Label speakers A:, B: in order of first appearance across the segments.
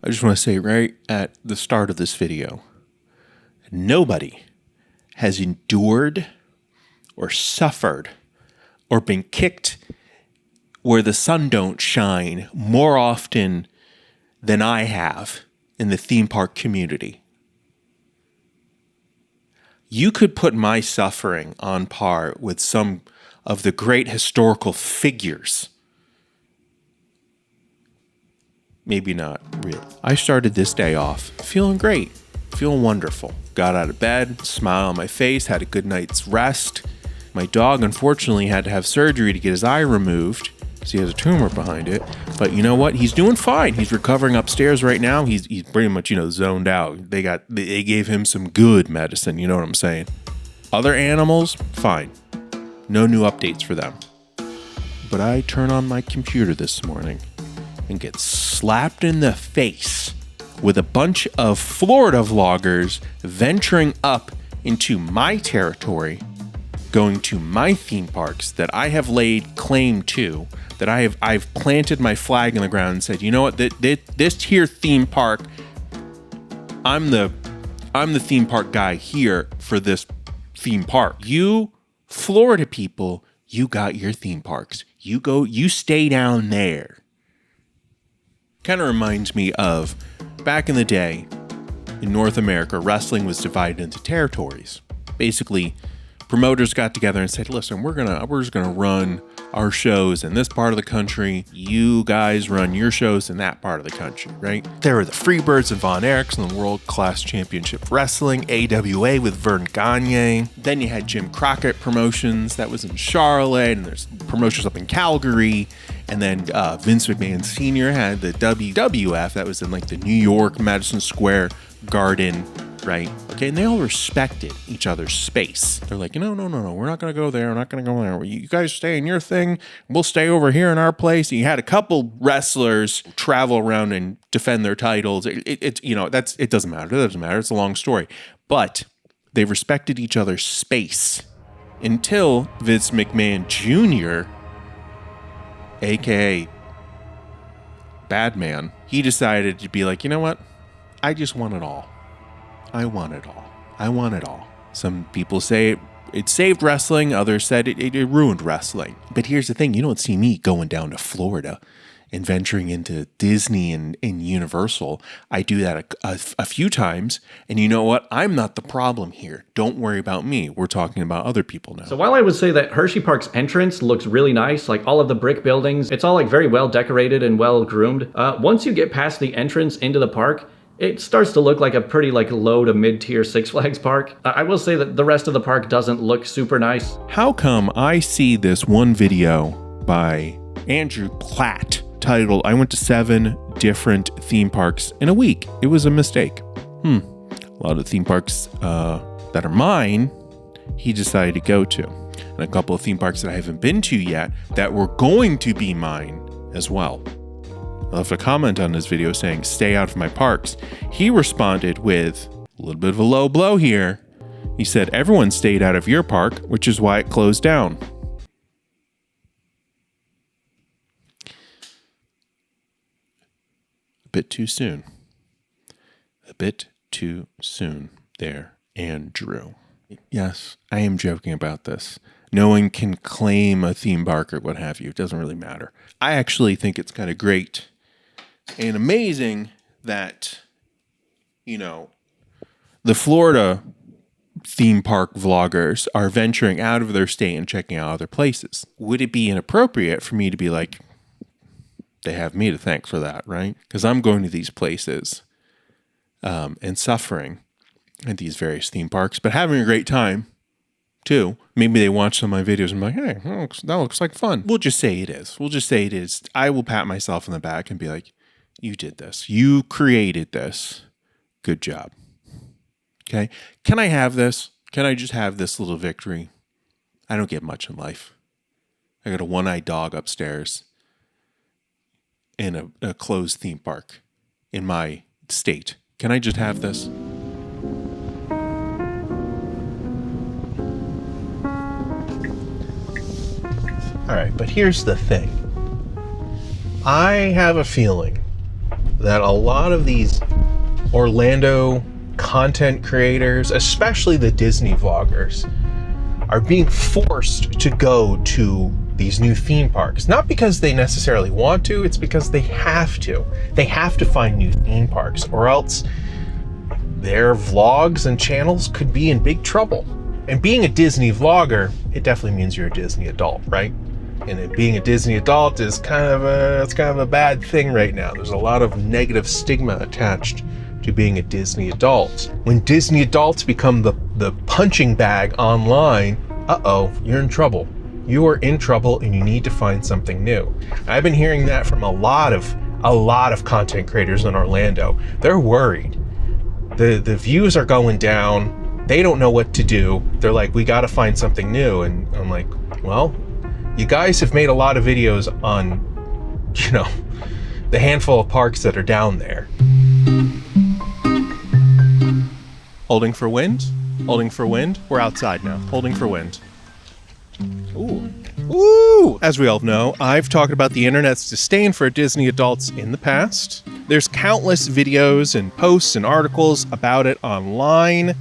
A: I just want to say right at the start of this video, nobody has endured or suffered or been kicked where the sun don't shine more often than I have in the theme park community. You could put my suffering on par with some of the great historical figures. Maybe not really. I started this day off feeling great, feeling wonderful. Got out of bed, smile on my face, had a good night's rest. My dog, unfortunately, had to have surgery to get his eye removed because he has a tumor behind it. But you know what? He's doing fine. He's recovering upstairs right now. He's pretty much, zoned out. They gave him some good medicine. You know what I'm saying? Other animals, fine. No new updates for them. But I turn on my computer this morning and get slapped in the face with a bunch of Florida vloggers venturing up into my territory, going to my theme parks that I have laid claim to, that I've planted my flag in the ground and said, you know what, this here theme park, I'm the theme park guy here for this theme park. You Florida people, you got your theme parks. You stay down there. Kind of reminds me of back in the day in North America, wrestling was divided into territories. Basically, promoters got together and said, listen, we're just gonna run our shows in this part of the country. You guys run your shows in that part of the country, right? There were the Freebirds and Von Erichs in the World Class Championship Wrestling, AWA with Vern Gagne. Then you had Jim Crockett Promotions, that was in Charlotte, and there's promotions up in Calgary. And then Vince McMahon Sr. had the WWF, that was in like the New York Madison Square Garden, right? Okay, and they all respected each other's space. They're like, no, we're not going to go there. We're not going to go there. You guys stay in your thing. We'll stay over here in our place. And you had a couple wrestlers travel around and defend their titles. It doesn't matter. It doesn't matter. It's a long story. But they respected each other's space until Vince McMahon Jr., aka Badman, he decided to be like, you know what? I just want it all. I want it all. I want it all. Some people say it saved wrestling. Others said it ruined wrestling. But here's the thing. You don't see me going down to Florida and venturing into Disney and Universal. I do that a few times. And you know what? I'm not the problem here. Don't worry about me. We're talking about other people now.
B: So while I would say that Hersheypark's entrance looks really nice, like all of the brick buildings, it's all like very well decorated and well groomed. Once you get past the entrance into the park, it starts to look like a pretty low to mid-tier Six Flags park. I will say that the rest of the park doesn't look super nice.
A: How come I see this one video by Andrew Platt titled, I went to 7 different theme parks in a week. It was a mistake. A lot of theme parks that are mine, he decided to go to. And a couple of theme parks that I haven't been to yet that were going to be mine as well. I left a comment on his video saying, stay out of my parks. He responded with a little bit of a low blow here. He said, everyone stayed out of your park, which is why it closed down. A bit too soon. A bit too soon there, Andrew. Yes, I am joking about this. No one can claim a theme park or what have you. It doesn't really matter. I actually think it's kind of great and amazing that, the Florida theme park vloggers are venturing out of their state and checking out other places. Would it be inappropriate for me to be like, they have me to thank for that, right? Because I'm going to these places and suffering at these various theme parks, but having a great time too. Maybe they watch some of my videos and be like, hey, that looks like fun. We'll just say it is. I will pat myself on the back and be like, you did this. You created this. Good job. Okay. Can I have this? Can I just have this little victory? I don't get much in life. I got a one-eyed dog upstairs in a closed theme park in my state. Can I just have this? All right, but here's the thing. I have a feeling that a lot of these Orlando content creators, especially the Disney vloggers, are being forced to go to these new theme parks. Not because they necessarily want to, it's because they have to. They have to find new theme parks, or else their vlogs and channels could be in big trouble. And being a Disney vlogger, it definitely means you're a Disney adult, right? And being a Disney adult is kind of a bad thing right now. There's a lot of negative stigma attached to being a Disney adult. When Disney adults become the punching bag online, you're in trouble. You are in trouble and you need to find something new. I've been hearing that from a lot of content creators in Orlando. They're worried. The views are going down. They don't know what to do. They're like, we got to find something new. And I'm like, well, you guys have made a lot of videos on, the handful of parks that are down there. Holding for wind? Holding for wind? We're outside now. Holding for wind. Ooh! As we all know, I've talked about the internet's disdain for Disney adults in the past. There's countless videos and posts and articles about it online.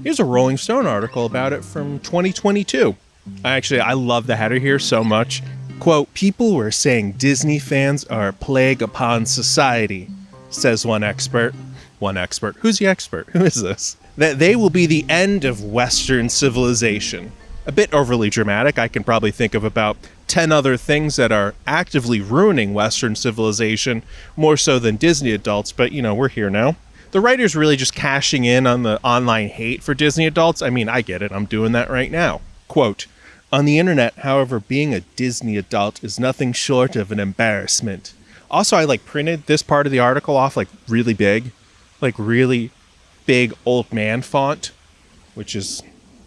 A: Here's a Rolling Stone article about it from 2022. I love the header here so much. Quote, "People were saying Disney fans are a plague upon society," says one expert. One expert. Who's the expert? Who is this? That they will be the end of Western civilization. A bit overly dramatic. I can probably think of about 10 other things that are actively ruining Western civilization, more so than Disney adults, but we're here now. The writer's really just cashing in on the online hate for Disney adults. I mean, I get it. I'm doing that right now. Quote, "On the internet, however, being a Disney adult is nothing short of an embarrassment." Also, I printed this part of the article off really big, really big old man font, which is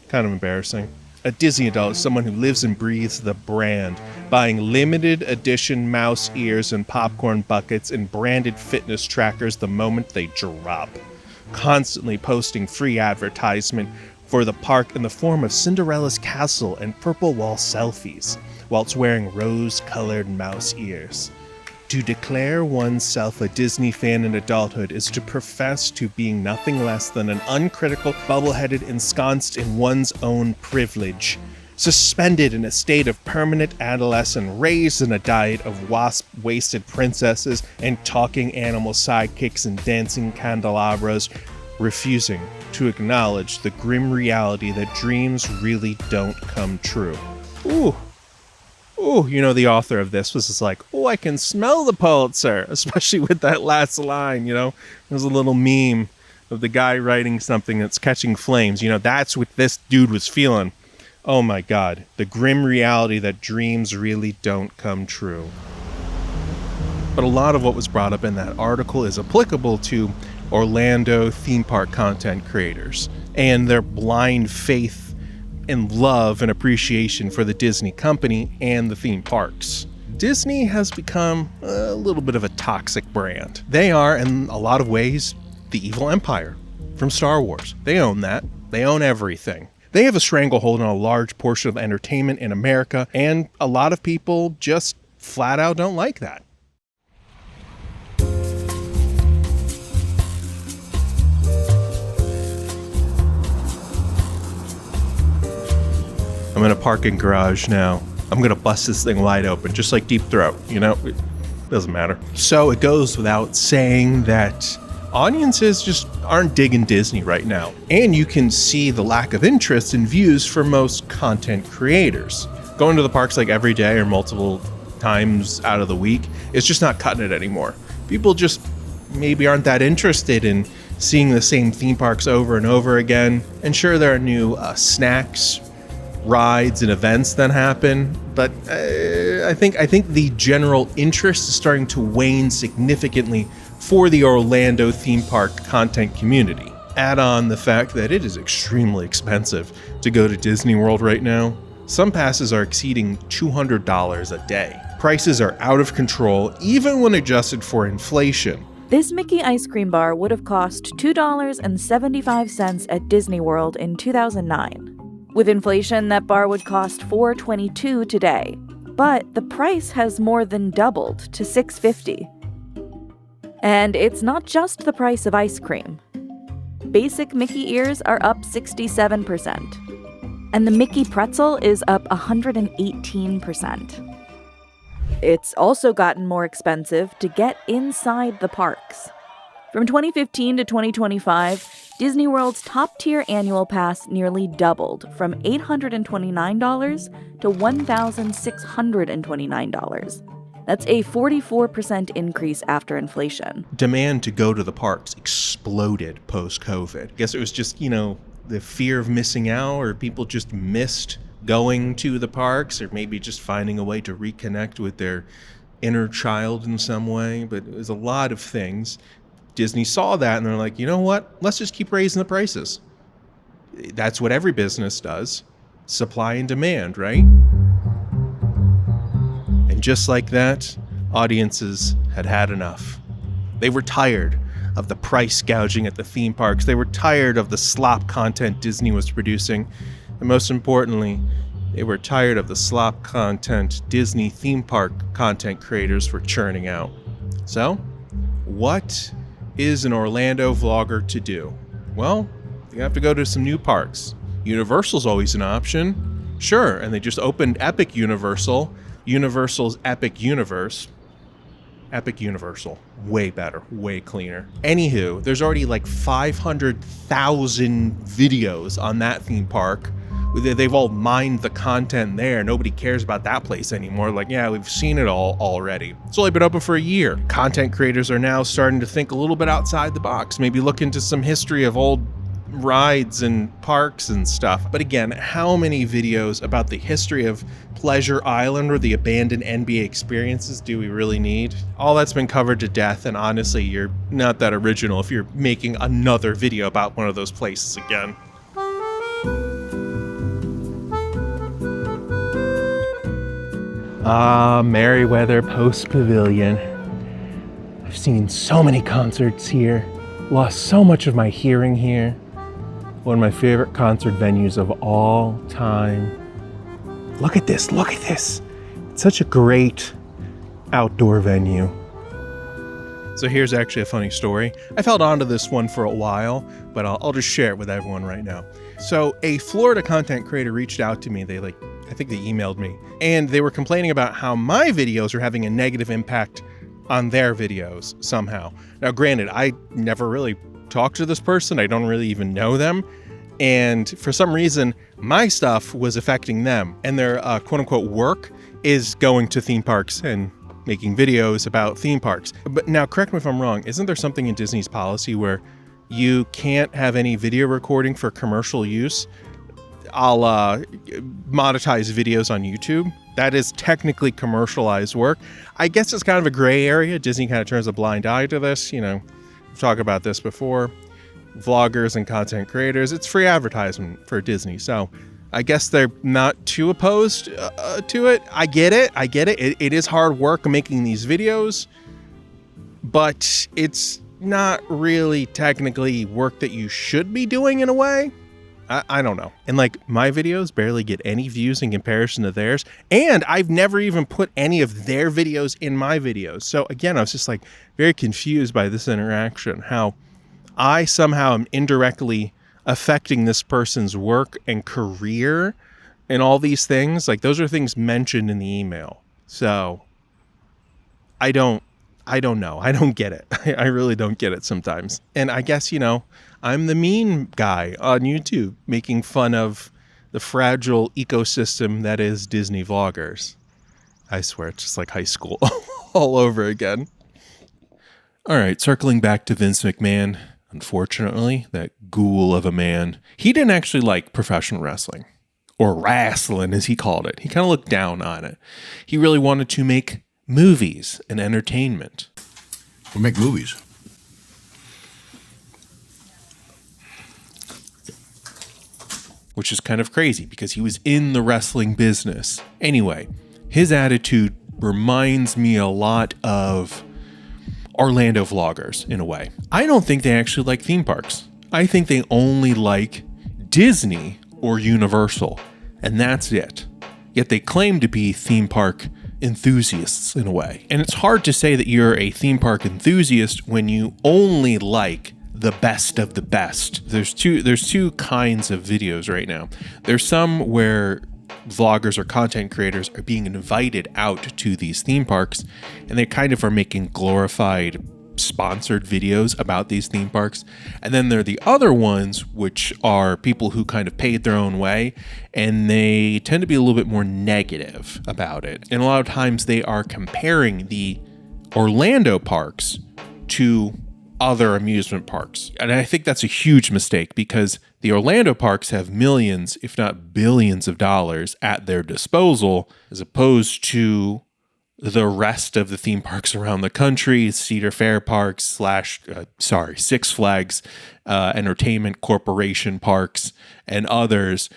A: kind of embarrassing. A Disney adult is someone who lives and breathes the brand, buying limited edition mouse ears and popcorn buckets and branded fitness trackers the moment they drop, constantly posting free advertisement for the park in the form of Cinderella's castle and purple wall selfies, whilst wearing rose-colored mouse ears. To declare oneself a Disney fan in adulthood is to profess to being nothing less than an uncritical, bubble-headed ensconced in one's own privilege, suspended in a state of permanent adolescence, raised in a diet of wasp-waisted princesses and talking animal sidekicks and dancing candelabras, refusing to acknowledge the grim reality that dreams really don't come true. Ooh, the author of this was just like, I can smell the Pulitzer, especially with that last line, There's a little meme of the guy writing something that's catching flames. That's what this dude was feeling. Oh my God, the grim reality that dreams really don't come true. But a lot of what was brought up in that article is applicable to Orlando theme park content creators and their blind faith and love and appreciation for the Disney company and the theme parks. Disney has become a little bit of a toxic brand. They are, in a lot of ways, the evil empire from Star Wars. They own that. They own everything. They have a stranglehold on a large portion of entertainment in America, and a lot of people just flat out don't like that. I'm in a parking garage now. I'm going to bust this thing wide open, just like Deep Throat, It doesn't matter. So it goes without saying that audiences just aren't digging Disney right now. And you can see the lack of interest in views for most content creators. Going to the parks every day or multiple times out of the week is just not cutting it anymore. People just maybe aren't that interested in seeing the same theme parks over and over again. And sure, there are new snacks, rides, and events that happen, but I think the general interest is starting to wane significantly for the Orlando theme park content community. Add on the fact that it is extremely expensive to go to Disney World right now. Some passes are exceeding $200 a day. Prices are out of control, even when adjusted for inflation.
C: This Mickey ice cream bar would have cost $2.75 at Disney World in 2009. With inflation, that bar would cost $4.22 today, but the price has more than doubled to $6.50. And it's not just the price of ice cream. Basic Mickey ears are up 67%, and the Mickey pretzel is up 118%. It's also gotten more expensive to get inside the parks. From 2015 to 2025, Disney World's top-tier annual pass nearly doubled from $829 to $1,629. That's a 44% increase after inflation.
A: Demand to go to the parks exploded post-COVID. I guess it was just, the fear of missing out, or people just missed going to the parks, or maybe just finding a way to reconnect with their inner child in some way. But it was a lot of things. Disney saw that and they're like, you know what? Let's just keep raising the prices. That's what every business does. Supply and demand, right? And just like that, audiences had enough. They were tired of the price gouging at the theme parks. They were tired of the slop content Disney was producing. And most importantly, they were tired of the slop content Disney theme park content creators were churning out. So, what is an Orlando vlogger to do? Well, you have to go to some new parks. Universal's always an option. Sure, and they just opened Epic Universal, Universal's Epic Universe. Epic Universal. Way better, way cleaner. Anywho, there's already like 500,000 videos on that theme park. They've all mined the content there. Nobody cares about that place anymore. Like, yeah, we've seen it all already. It's only been open for a year. Content creators are now starting to think a little bit outside the box. Maybe look into some history of old rides and parks and stuff. But again, how many videos about the history of Pleasure Island or the abandoned NBA experiences do we really need? All that's been covered to death, and honestly, you're not that original if you're making another video about one of those places again. Merriweather Post Pavilion. I've seen so many concerts here, lost so much of my hearing here. One of my favorite concert venues of all time. Look at this, look at this. It's such a great outdoor venue. So here's actually a funny story. I've held on to this one for a while, but I'll just share it with everyone right now. So a Florida content creator reached out to me. I think they emailed me, and they were complaining about how my videos are having a negative impact on their videos somehow. Now, granted, I never really talked to this person. I don't really even know them. And for some reason, my stuff was affecting them, and their quote unquote work is going to theme parks and making videos about theme parks. But now, correct me if I'm wrong, isn't there something in Disney's policy where you can't have any video recording for commercial use? I'll monetize videos on YouTube. That is technically commercialized work. I guess it's kind of a gray area. Disney kind of turns a blind eye to this. We've talked about this before. Vloggers and content creators, it's free advertisement for Disney. So I guess they're not too opposed to it. I get it. It is hard work making these videos, but it's not really technically work that you should be doing in a way. I don't know. And my videos barely get any views in comparison to theirs. And I've never even put any of their videos in my videos. So again, I was just very confused by this interaction, how I somehow am indirectly affecting this person's work and career and all these things. Those are things mentioned in the email. So I don't know. I don't get it. I really don't get it sometimes. And I guess, I'm the mean guy on YouTube making fun of the fragile ecosystem that is Disney vloggers. I swear, it's just like high school all over again. All right, circling back to Vince McMahon. Unfortunately, that ghoul of a man, he didn't actually like professional wrestling, or wrestling as he called it. He kind of looked down on it. He really wanted to make movies and entertainment.
D: We'll make movies.
A: Which is kind of crazy because he was in the wrestling business. Anyway, his attitude reminds me a lot of Orlando vloggers in a way. I don't think they actually like theme parks. I think they only like Disney or Universal, and that's it. Yet they claim to be theme park enthusiasts in a way. And it's hard to say that you're a theme park enthusiast when you only like the best of the best. There's two kinds of videos right now. There's some where vloggers or content creators are being invited out to these theme parks, and they kind of are making glorified sponsored videos about these theme parks. And then there are the other ones, which are people who kind of paid their own way, and they tend to be a little bit more negative about it. And a lot of times they are comparing the Orlando parks to other amusement parks. And I think that's a huge mistake, because the Orlando parks have millions, if not billions of dollars at their disposal, as opposed to the rest of the theme parks around the country, Cedar Fair parks Six Flags, Entertainment Corporation parks, and others.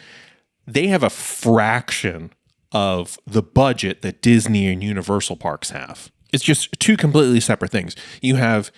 A: They have a fraction of the budget that Disney and Universal parks have. It's just two completely separate things. You have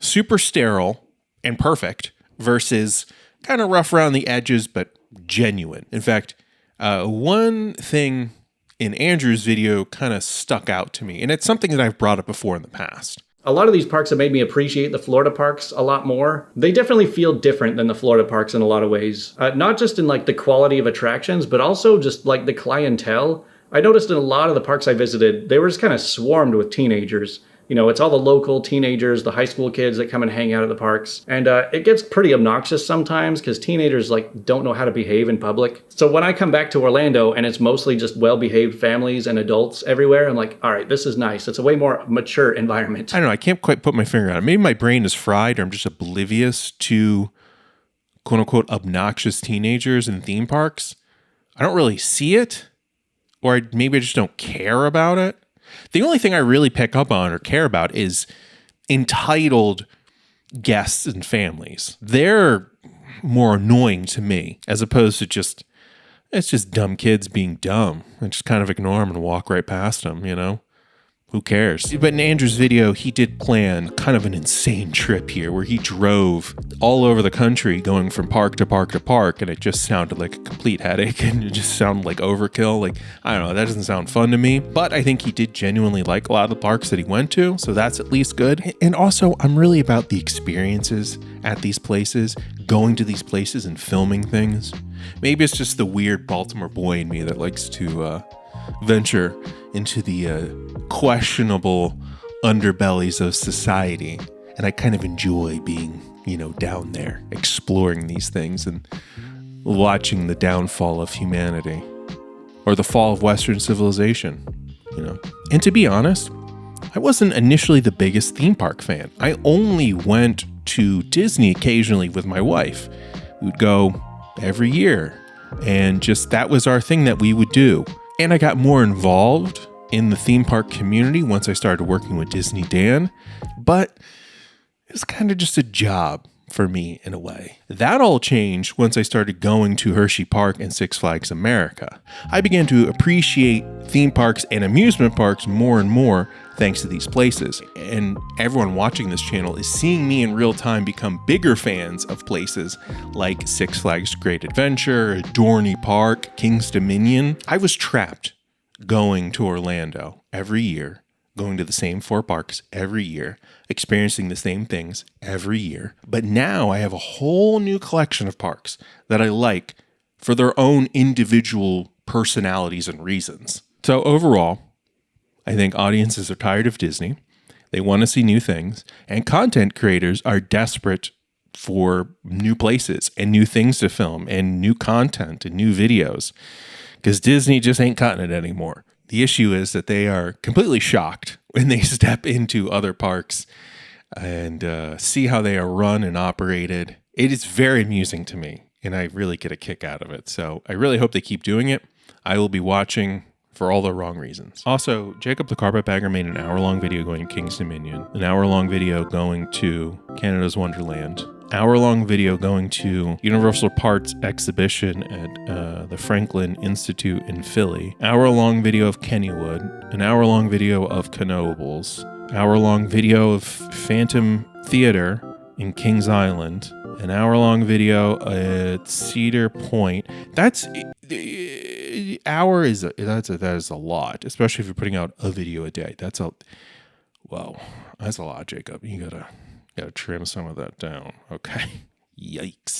A: super sterile and perfect versus kind of rough around the edges, but genuine. In fact, one thing in Andrew's video kind of stuck out to me, and it's something that I've brought up before in the past.
B: A lot of these parks have made me appreciate the Florida parks a lot more. They definitely feel different than the Florida parks in a lot of ways. Not just in like the quality of attractions, but also just like the clientele. I noticed in a lot of the parks I visited, they were just kind of swarmed with teenagers. You know, it's all the local teenagers, the high school kids that come and hang out at the parks. And it gets pretty obnoxious sometimes because teenagers like don't know how to behave in public. So when I come back to Orlando and it's mostly just well-behaved families and adults everywhere, I'm like, all right, this is nice. It's a way more mature environment.
A: I don't know. I can't quite put my finger on it. Maybe my brain is fried, or I'm just oblivious to quote unquote obnoxious teenagers in theme parks. I don't really see it, or maybe I just don't care about it. The only thing I really pick up on or care about is entitled guests and families. They're more annoying to me, as opposed to it's just dumb kids being dumb. I just kind of ignore them and walk right past them, you know? Who cares? But in Andrew's video, he did plan kind of an insane trip here where he drove all over the country going from park to park to park, and it just sounded like a complete headache, and it just sounded like overkill. Like, I don't know, that doesn't sound fun to me. But I think he did genuinely like a lot of the parks that he went to, so that's at least good. And also, I'm really about the experiences at these places, going to these places and filming things. Maybe it's just the weird Baltimore boy in me that likes to venture into the questionable underbellies of society, and I kind of enjoy being, down there exploring these things and watching the downfall of humanity or the fall of Western civilization. And to be honest, I wasn't initially the biggest theme park fan. I only went to Disney occasionally with my wife. We would go every year, and just that was our thing that we would do. And I got more involved in the theme park community once I started working with Disney Dan, but it was kind of just a job for me in a way. That all changed once I started going to Hersheypark and Six Flags America. I began to appreciate theme parks and amusement parks more and more thanks to these places. And everyone watching this channel is seeing me in real time become bigger fans of places like Six Flags Great Adventure, Dorney Park, King's Dominion. I was trapped going to Orlando every year, going to the same 4 parks every year, experiencing the same things every year. But now I have a whole new collection of parks that I like for their own individual personalities and reasons. So overall, I think audiences are tired of Disney. They want to see new things, and content creators are desperate for new places and new things to film and new content and new videos, because Disney just ain't cutting it anymore. The issue is that they are completely shocked when they step into other parks and see how they are run and operated. It is very amusing to me, and I really get a kick out of it. So I really hope they keep doing it. I will be watching for all the wrong reasons. Also, Jacob the Carpetbagger made an hour-long video going to King's Dominion, an hour-long video going to Canada's Wonderland, hour-long video going to Universal Parts exhibition at the Franklin Institute in Philly, hour-long video of Kennywood, an hour-long video of Knowables, hour-long video of Phantom Theater in Kings Island, an hour-long video at Cedar Point. That's that is a lot, especially if you're putting out a video a day. That's a lot, Jacob. You gotta trim some of that down. Okay. Yikes.